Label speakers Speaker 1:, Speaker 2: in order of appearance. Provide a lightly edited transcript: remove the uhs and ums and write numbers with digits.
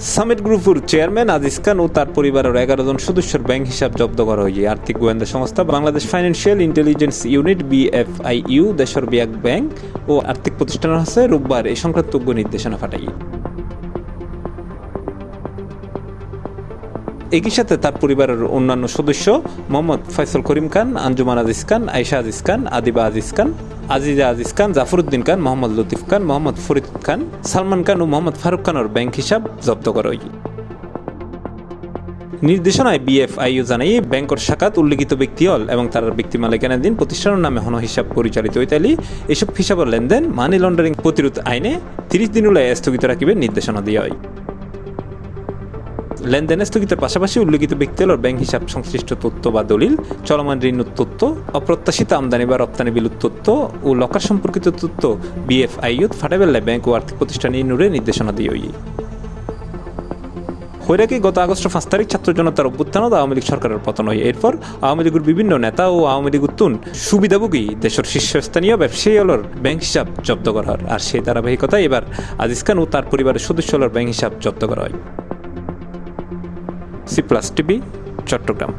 Speaker 1: Summit গ্রুপের chairman Aziz খান ও তার পরিবারের 11 জন সদস্যের ব্যাংক হিসাব জব্দ করা হয়েছে। আর্থিক গোয়েন্দা সংস্থা Bangladesh financial intelligence unit BFIU দেশের ব্যাংক ও আর্থিক প্রতিষ্ঠানের কাছে রোববার এই সংক্রান্ত নির্দেশনা পাঠায়। একই সাথে তার পরিবারের অন্যান্য সদস্য মোহাম্মদ ফয়সল করিম খান, আঞ্জুমান আজিজ খান, আয়েশা আজিজ খান, আদিবা আজিজ খান, আজিজা আজিজ খান, জাফরউদ্দিন খান, মোহাম্মদ লতিফ খান, মোহাম্মদ ফরিদ খান, সালমান খান ও মোহাম্মদ ফারুক খানের ব্যাংক হিসাব জব্দ করা হয়। নির্দেশনায় BFIU জানাই ব্যাংকের শাখাত উল্লেখিত ব্যক্তি হল এবং তার ব্যক্তি মালিকানাধীন প্রতিষ্ঠানের নামে হন হিসাব পরিচালিত হইতালি এসব হিসাবের লেনদেন মানি লন্ডারিং প্রতিরোধ আইনে 30 দিন স্থগিত রাখিবে নির্দেশনা দেওয়া হয়। লেনদেন স্থগিতের পাশাপাশি উল্লেখিত ব্যক্তির ব্যাংক হিসাব সংশ্লিষ্ট তথ্য বা দলিল, চলমান ঋণ তথ্য, অপ্রত্যাশিত আমদানি বা রপ্তানি বিলুর তথ্য ও লকার সম্পর্কিত তথ্য BFIU ফাটাবেলায় ব্যাংক ও আর্থিক প্রতিষ্ঠান ইনুরে নির্দেশনা দিয়ে হইরাকে গত আগস্টের 5 তারিখ ছাত্র জনতার অভ্যুত্থানত আওয়ামী লীগ সরকারের পতন হয়। এরপর আওয়ামী লীগের বিভিন্ন নেতা ও আওয়ামী লীগ উত্তুন সুবিধাভোগী দেশের শীর্ষস্থানীয় ব্যবসায়ীর ব্যাংক হিসাব জব্দ করা হয়। আর সেই ধারাবাহিকতায় এবার আজিজ খান ও তার পরিবারের সদস্যর ব্যাংক হিসাব জব্দ করা হয়। C+ TV, Chittagong.